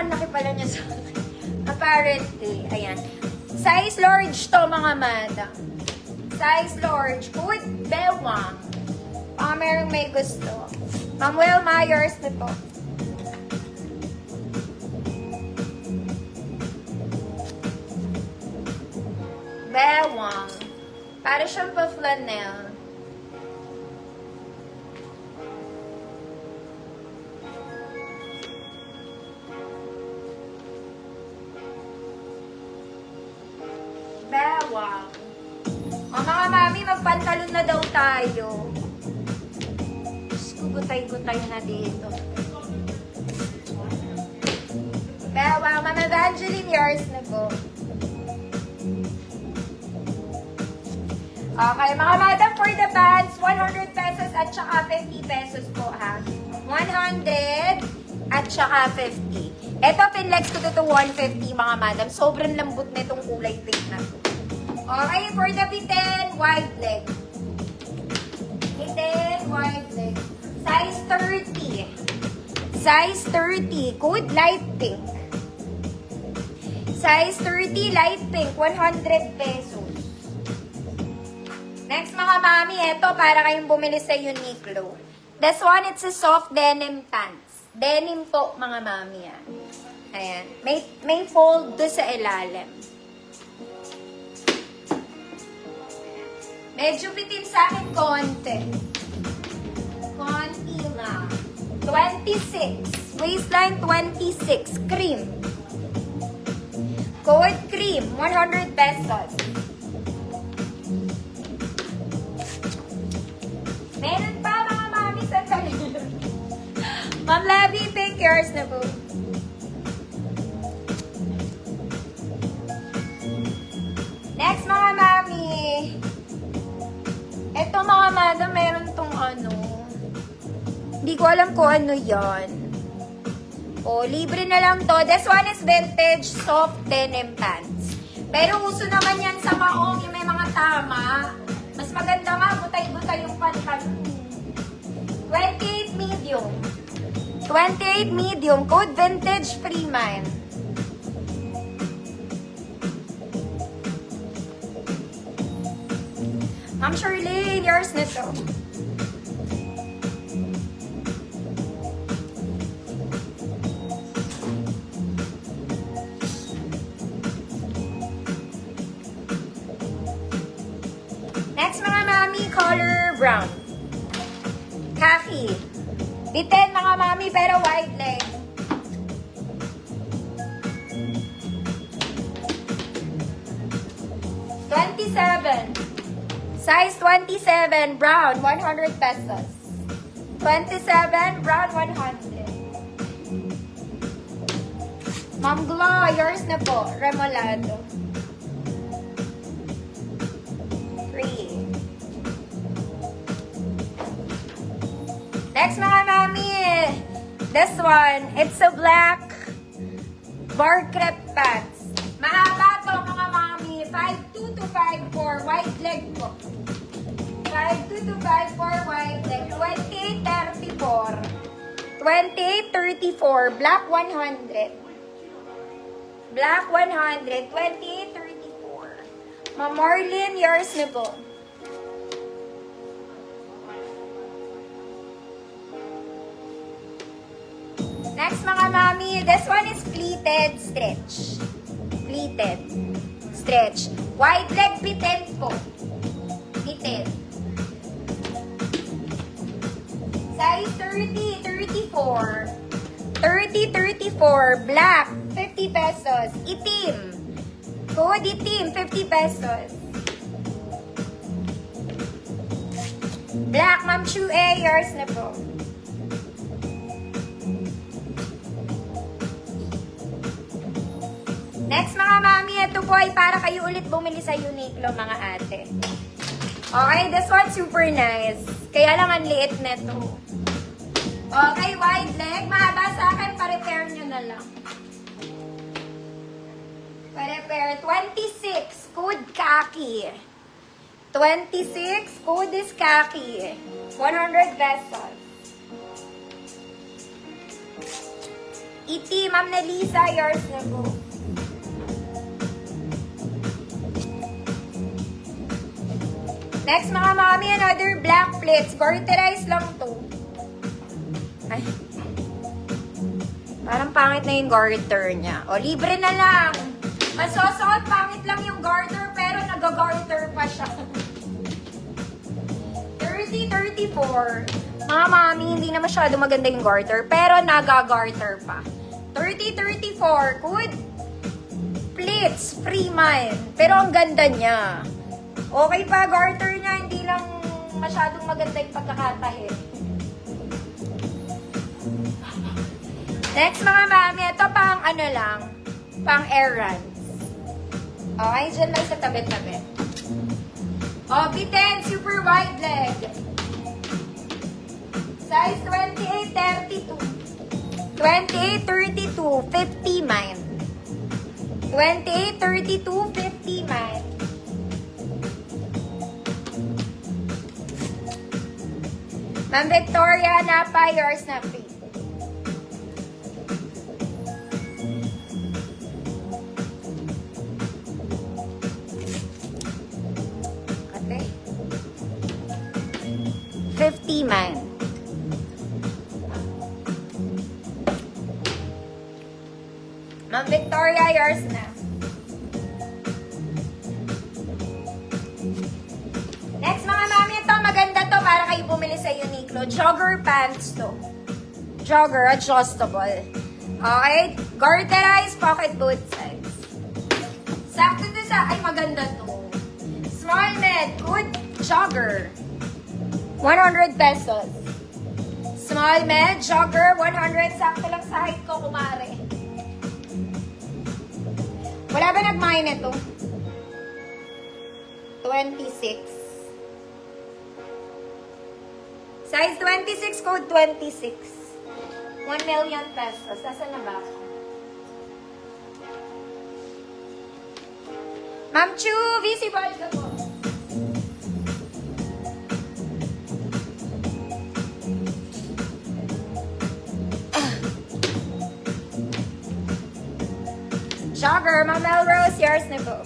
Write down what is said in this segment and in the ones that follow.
ang laki pala niya sa akin. Apparently. Ayan. Size large to, mga madam. Size large. Good bewang. Baka merong may gusto. Ma'am Wilma, yours na to. Bewang. Para siyang pa-flanel. Bewang. O mga mami, magpantalon na daw tayo. Diyos ko, gutay-gutay na dito. Bewang. Mama Evangeline, yours na po. Okay, mga madam, for the pants, 100 pesos at saka 50 pesos po, ha? 100 at saka 50. Ito, pinlex ko to 150, mga madam. Sobrang lambot na itong kulay pink na to. Okay, for the bitten, wide leg. Bitten, wide leg. Size 30. Size 30. Code light pink. Size 30, light pink, 100 pesos. Next, mga mami, ito para kayong bumili sa Uniqlo. This one, it's a soft denim pants. Denim po, mga mami, yan. Ayan. May fold do sa ilalim. Medyo bitin sa akin konti. Konti lang. 26. Waistline 26. Cream. Code cream. 100 pesos. Meron pa, mga mami, sa talino. Ma'am Levy, pink, yours na po. Next, mga mami. Ito, mga madam, meron tong ano. Hindi ko alam kung ano yan. O, libre na lang to. This one is vintage soft denim pants. Pero uso naman yan sa maong yung may mga tama. Mas maganda nga, butay-butay yung pantalon. 28 medium. 28 medium. Code vintage Freeman. Ma'am Shirley, yours na to. Next, mga mami, color brown. Khaki. Bitten, mga mami, pero wide leg. Size 27, brown, 100 pesos. 27, brown, 100. Ma'am Glo, yours na po, remolado. Free. Next, mga mami, this one, it's a black bar crepe pants. Mahaba to, mga mami, 5'2" to 5'4", wide leg po. 5'2" to 5'4", wide leg. 2834. 2834, black 100. Black 100, 2834. Ma'am Marlene, yours na po. Next, mga mami, this one is pleated stretch. Pleated stretch. Wide leg bitten po. Bitten. Size 30, 34. 30, 34. Black, 50 pesos. Itim. Code itim, 50 pesos. Black, Ma'am Chue, yours na po. Next, mga mami, ito po ay para kayo ulit bumili sa Uniqlo, mga ate. Okay, this one super nice. Kaya lang ang liit neto. Okay, wide leg. Mahaba sa akin, pa-repair nyo na lang. Pa-repair. 26, code khaki. 26, code is khaki. 100 pesos. Iti, Ma'am Nelisa, yours na po. Next mga mami, another black plates. Garterize lang to. Ay. Parang pangit na yung garter niya. O, libre na lang. Masosot, pangit lang yung garter, pero nag-garter pa siya. 30-34. Mga mami, hindi na masyado maganda yung garter, pero nag-garter pa. 30-34. Good. Plates, free man. Pero ang ganda niya. Okay pa, garter niya, hindi lang masyadong maganda yung pagkakatahi. Next mga mami, ito pang ano lang, pang errands. Okay, dyan lang sa tabi-tabi. O, B10, super wide leg. Size 28-32. 28-32, 50 mine. 28-32, 50 mine. Ma'am Victoria, napa, yours na free. Kate. 50 man. Ma'am Victoria, yours na. Next mga mami, ito maganda to para kayo bumili sa Uniqlo. Jogger pants to. Jogger, adjustable. Okay? Garterized pocket boot size. Sakto to sa, ay maganda to. Small med, good jogger. 100 pesos. Small med, jogger, 100. Sakto lang sa height ko, kumare. Wala ba nag-mine ito? 26. Size 26, code 26. 1 million pesos. Nasaan na ba ako? Ma'am Chu, visible ka po. Jogger, Ma'am Melrose, yours na po.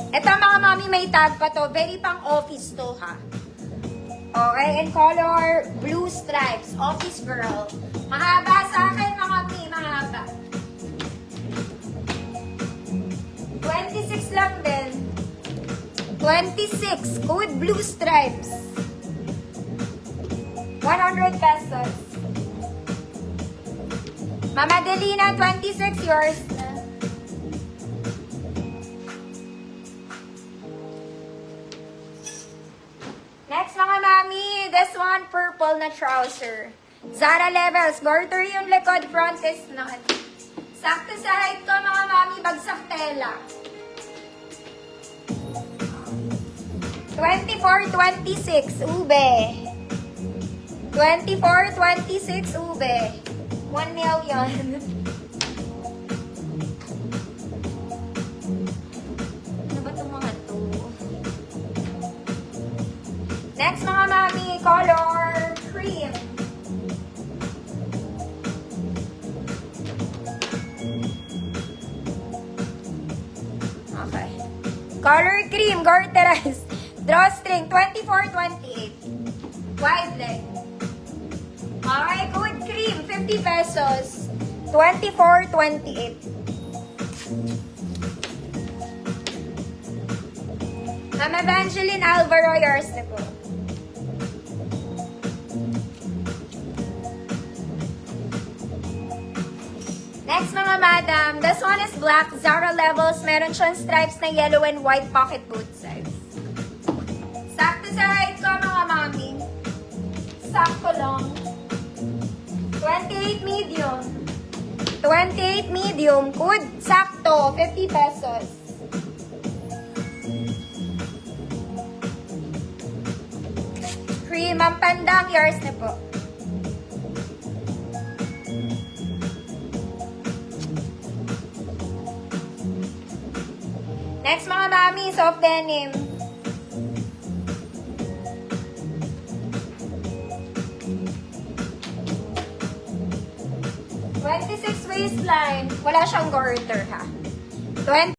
Ito mga mami, may tag pa to. Very pang office to ha. Okay, in color blue stripes. Office girl. Mahaba sa akin mga mami, mahaba. 26 lang din. 26. Good blue stripes. 100 pesos. Mama Delina, 26, yours na. Next mga mami, this one, purple na trouser. Zara levels, garter yung likod, front is not. Sakto sa height ko mga mami, bagsak tela. 24-26, ube. 24-26, ube. 1 million. Ano ba itong mga to? Next mga mami, color cream. Okay. Color cream, garterized. Drawstring, 24-28. Wide leg. Okay, good cream, 50 pesos. 24-28. Ma'am Evangeline Alvaro, yours na po. Next mga madam, this one is black, Zara levels. Meron siyang stripes na yellow and white pocket boot size. Sakto sa height ko mga mami. Sakto lang. 28 medium. 28 medium. Good. Sakto. 50 pesos. Cream. Ang pandang. Yours na po. Next mga mami. Soft denim. 26 waistline. Wala siyang garter ha. 20